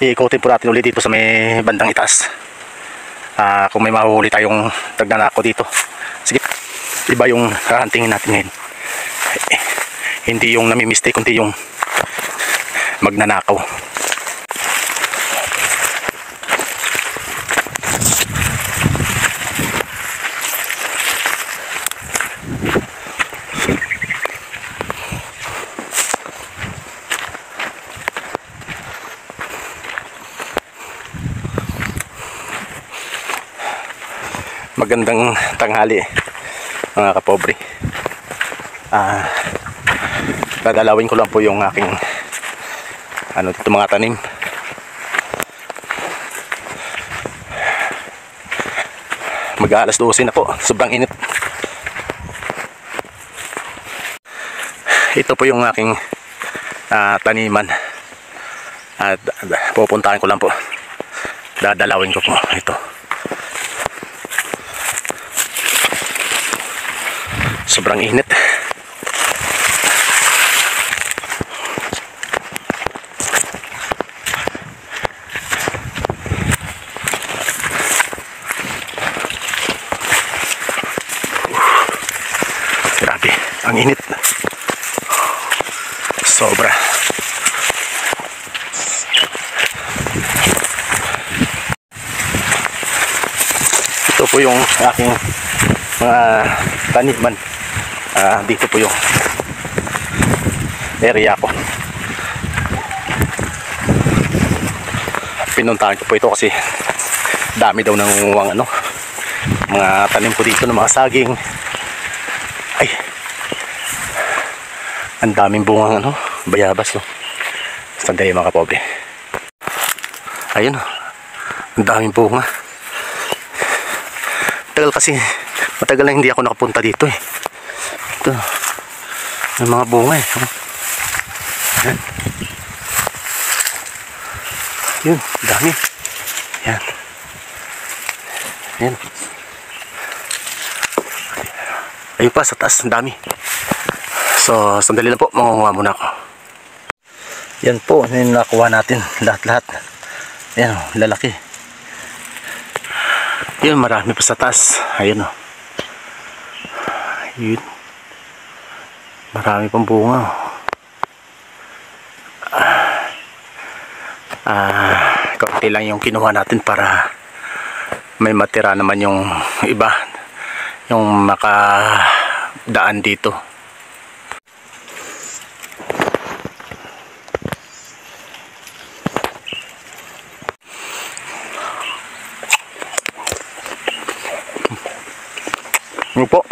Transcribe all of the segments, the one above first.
iikutin po natin ulit dito sa may bandang itaas. Kung may mahuhuli tayong tagnanakaw dito. Sige, iba yung hahantingin natin ngayon. Hindi yung nami-mistake, kundi yung magnanakaw. Magandang tanghali mga kapobre. Dadalawin ko lang po yung aking dito mga tanim. Mag-aalas 12 na po, sobrang init. Ito po yung aking taniman at pupuntahan ko lang po, dadalawin ko po ito. Sobrang init. Grabe, ang init. Sobra. Ito po yung aking mga taniman. Dito po yung area ko. Pinuntahan ko po ito kasi dami daw ng mga tanim ko dito ng mga saging. Ay, ang daming bungang bayabas. Sandali mga kapobre. Ayun, ang daming bunga. Matagal na hindi ako nakapunta dito eh. Ito, may mga bunga eh. Yan. Yun, dami. Yan. Yan. Ayun pa, sa taas, ang dami. So, sandali lang po, mangunguha muna ako. Yan po, yung nakuha natin, lahat-lahat. Yan, lalaki. Yun, marami pa sa taas. Ayun o. Yun. Marami pang bunga. Kaunti lang yung kinuha natin para may matira naman yung iba, yung makadaan dito. Ano po?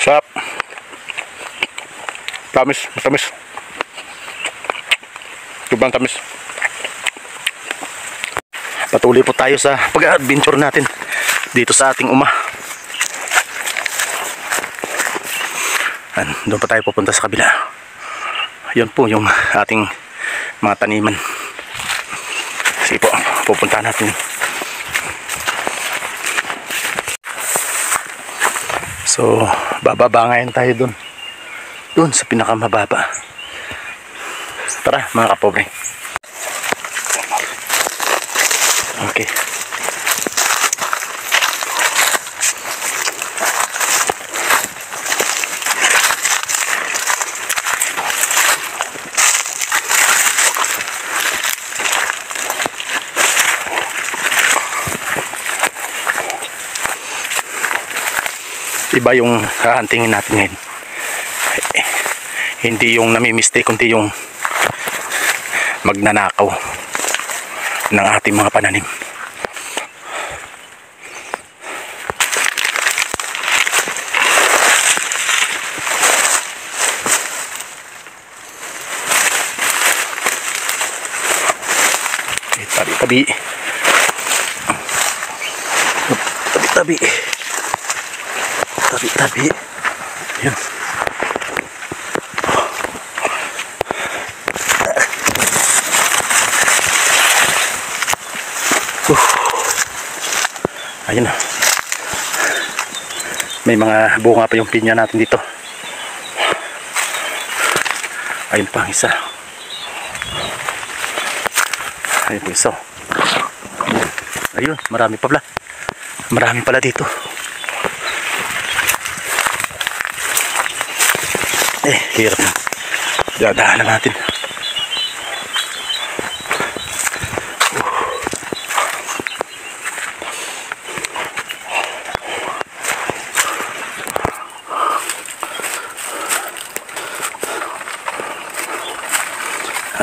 Sarap. Tamis, matamis. Sobrang tamis. Patuloy po tayo sa pag-adventure natin dito sa ating doon pa tayo pupunta sa kabila. Yun po yung ating mga taniman. Sige po, pupunta natin. So, bababa ngayon tayo doon sa pinakamababa. Tara mga kapobre. Okay. Iba yung hahantingin natin ngayon. Hindi yung nami-mistake, kundi yung magnanakaw ng ating mga pananim. Tabi-tabi. Tabi-tabi. Tabi-tabi. Yun. Ayun na. May mga bunga pa yung pinya natin dito. Ayun pa ang isa. Ayun po isa. Ayun, marami pa pala. Marami pala dito. Hirap na. Dadaanan natin.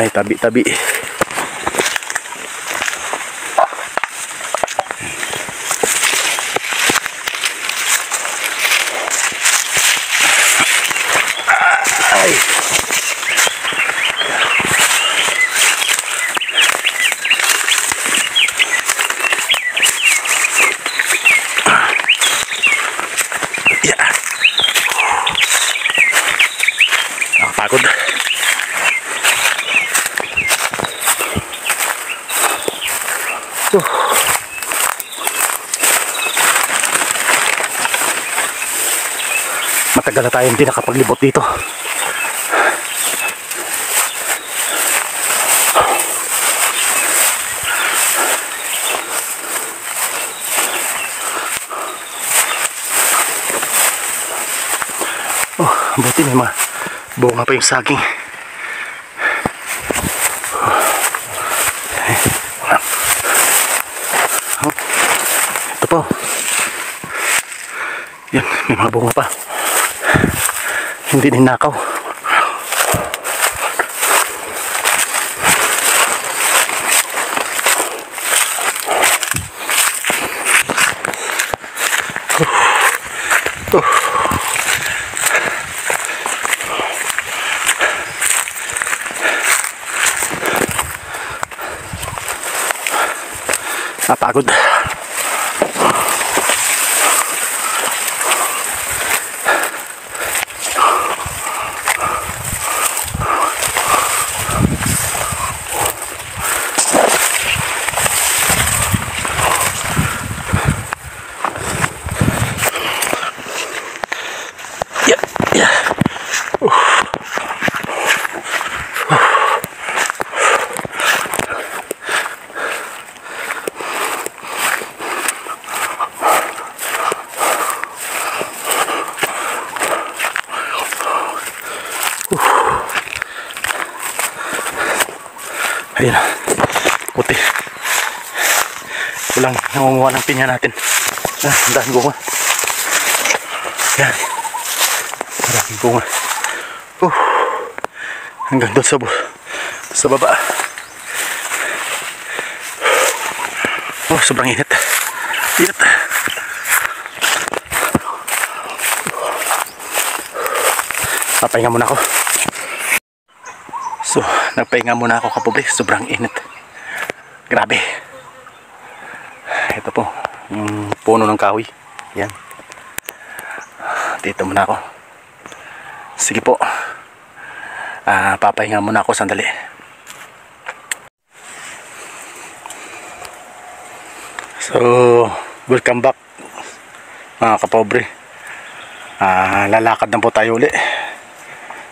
Ay, tabi-tabi. Ay. Yeah. Nakapagod. Matagal na tayong hindi nakapaglibot dito. Oh, buti may mga bunga pa yung saging. Ito po. Yan, may mga bunga pa. Hindi ninakaw. Napagod. Ayun, puti. Kulang nangunguha ng pinya natin. Ang dahil bunga. Yan. Maraming bunga. Hanggang doon sa baba. Sobrang init. Init. Papahinga muna ako. So, nagpahinga muna ako kapobre. Sobrang init. Grabe. Ito po, yung puno ng kahoy. Yan. Dito muna ako. Sige po. Papahinga muna ako sandali. So, welcome back mga kapobre. Lalakad na po tayo uli.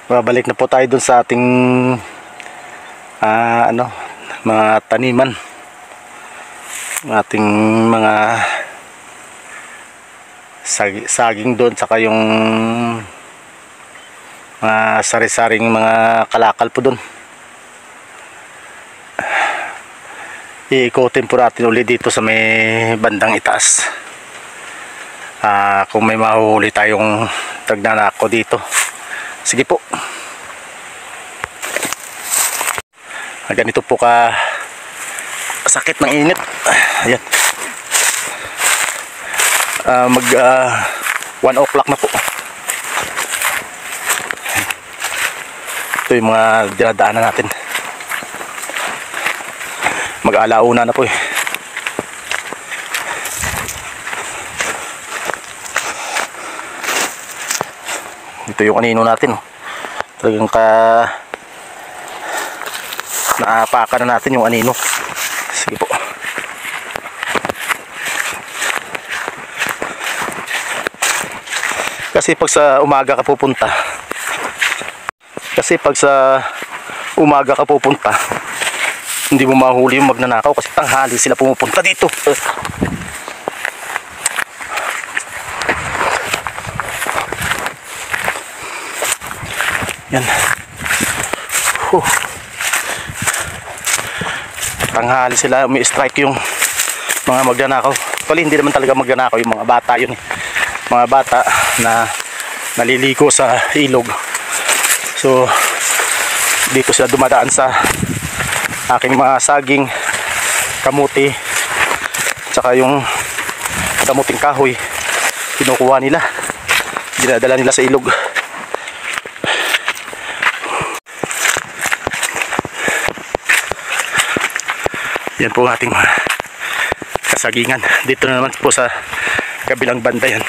Babalik na po tayo dun sa ating mga taniman, ating mga saging doon, saka yung mga sari-saring mga kalakal po doon. Iikutin po natin ulit dito sa may bandang itaas. Kung may mahuhuli tayong tagnanako dito. Sige po. Ganito po ka sakit ng init. Ayan. Mag 1 o'clock na po. Ito yung mga dinadaanan natin. Mag-alauna na po eh. Ito yung kanino natin, oh. Talagang naapakan na natin yung anino. Sige po. Kasi pag sa umaga ka pupunta, hindi mo mahuli yung magnanakaw kasi tanghali sila pumupunta dito. Yan. Tanghali sila umi-strike yung mga magnanakaw. Actually hindi naman talaga magnanakaw, yung mga bata yun eh. Mga bata na naliligo sa ilog. So dito sila dumadaan sa aking mga saging, kamuti, tsaka yung kamuting kahoy. Kinukuha nila, dinadala nila sa ilog. Yan po ang ating mga kasagingan. Dito na naman po sa kabilang banda yan.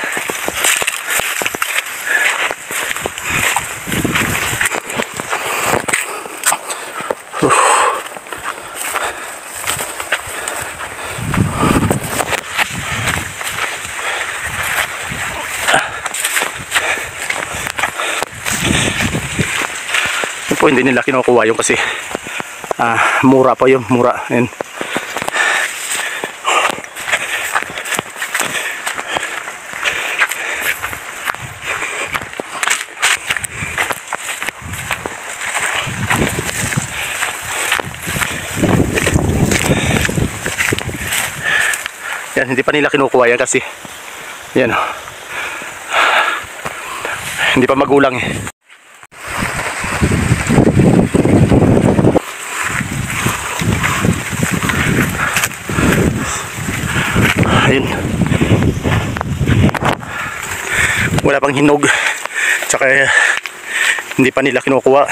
Yan po, hindi nila kinukuha yung kasi mura pa yun, mura. And yan, hindi pa nila kinukuha yan kasi yan, hindi pa magulang eh. Ayun, wala pang hinog, tsaka hindi pa nila kinukuha.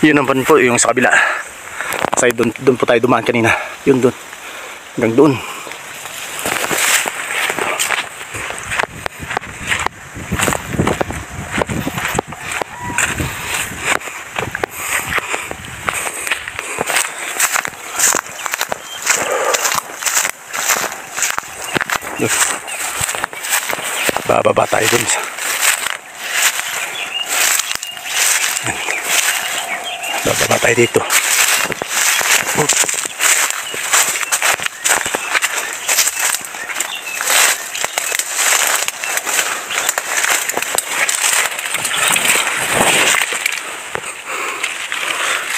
Yun naman po yung sa kabila. Kasi doon po tayo dumaan kanina. Yun doon. Hanggang doon. Bababa tayo doon. Bababa tayo dito.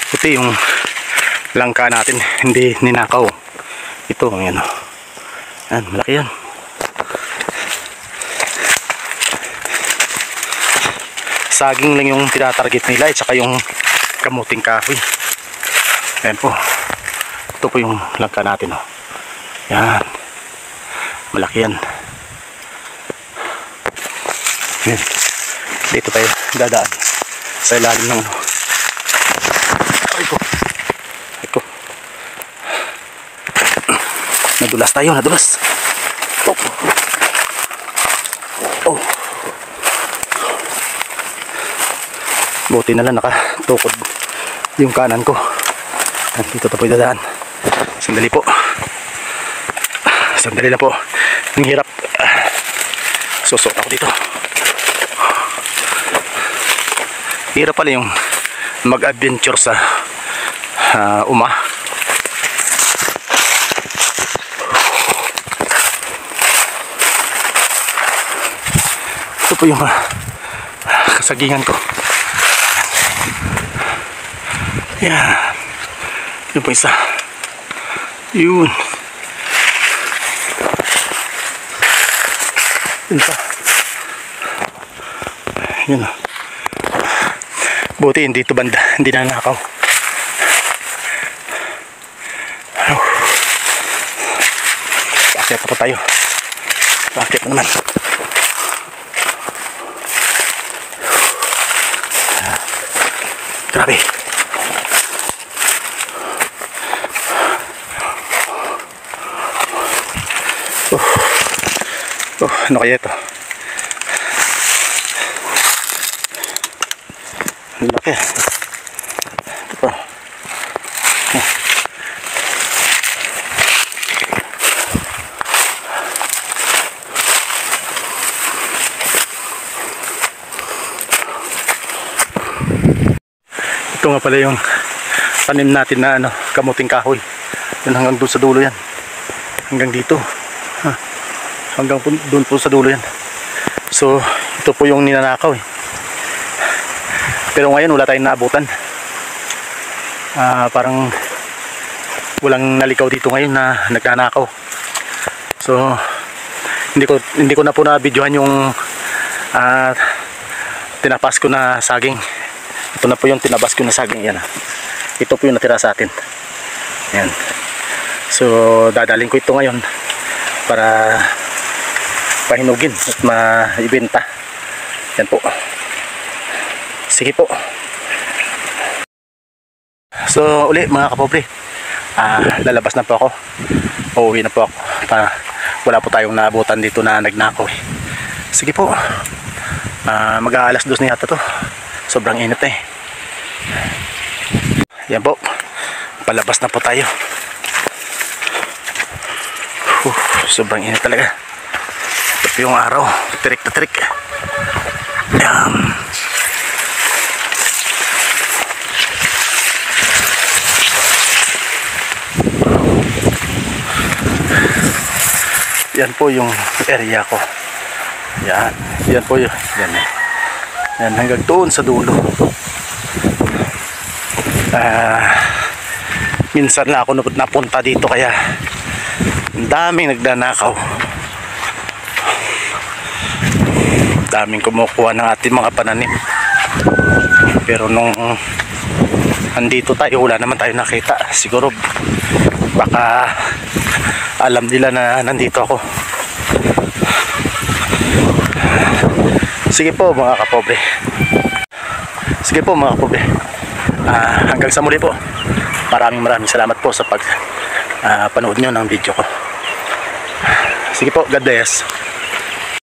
Puti yung langka natin, hindi ninakaw. Ito, yan o. Yan, malaki yan. Saging lang yung tinatarget nila at saka yung kamuting kahoy. Yan po. Ito po yung langka natin o. Yan. Malaki yan. Yan. Dito tayo dadaan sa ilalim ng ano. Ito. Nadulas tayo, nadulas. Oh. Oh. Buti na lang nakatukod yung kanan ko. Dito tayo dadaan. Sandali po. Sandali na po. Ang hirap. Susot ako dito. Hirap pala yung mag-adventure sa uma. Ito po yung kasagingan ko. Yan. Yun po isa. Yun. Yun pa. Yun o. Buti hindi ito banda. Hindi na nakaw. Pakit pa tayo. Pakit naman. Grabe. Ano kaya ito? Laki. Ito pa. Ito nga pala yung tanim natin na ano, kamuting kahoy. Yan hanggang doon sa dulo yan. Hanggang dito. Hanggang doon po sa dulo yan. So ito po yung ninanakaw eh. Pero ngayon wala tayong naabutan. Parang walang nalikaw dito ngayon na nagnanakaw. So hindi ko na po na-videohan yung tinapas ko na saging. Ito na po yung tinabas ko na saging. Yan. Ito po yung natira sa atin. Yan. So dadaling ko ito ngayon para pahinugin at maibenta. Yan po. Sige po. So uli mga kapobre, lalabas na po ako. Uuwi na po ako para wala po tayong naabutan dito na nagnakaw eh. Sige po. Mag-aalas 2 na yata to. Sobrang init eh. Yan po. Palabas na po tayo. Sobrang init talaga. Ito yung araw. Tirik na tirik. Yan. Yan po yung area ko. Yan. Yan po yun. Yan. Yan hanggang doon sa dulo. Minsan na ako napunta dito kaya ang daming nagdanakaw. Daming kumukuha ng ating mga pananim. Pero nung andito tayo wala naman tayo nakita. Siguro baka alam nila na nandito ako. Sige po mga kapobre. Sige po mga kapobre. Hanggang sa muli po. Maraming salamat po sa panood nyo ng video ko. Sige po, God bless.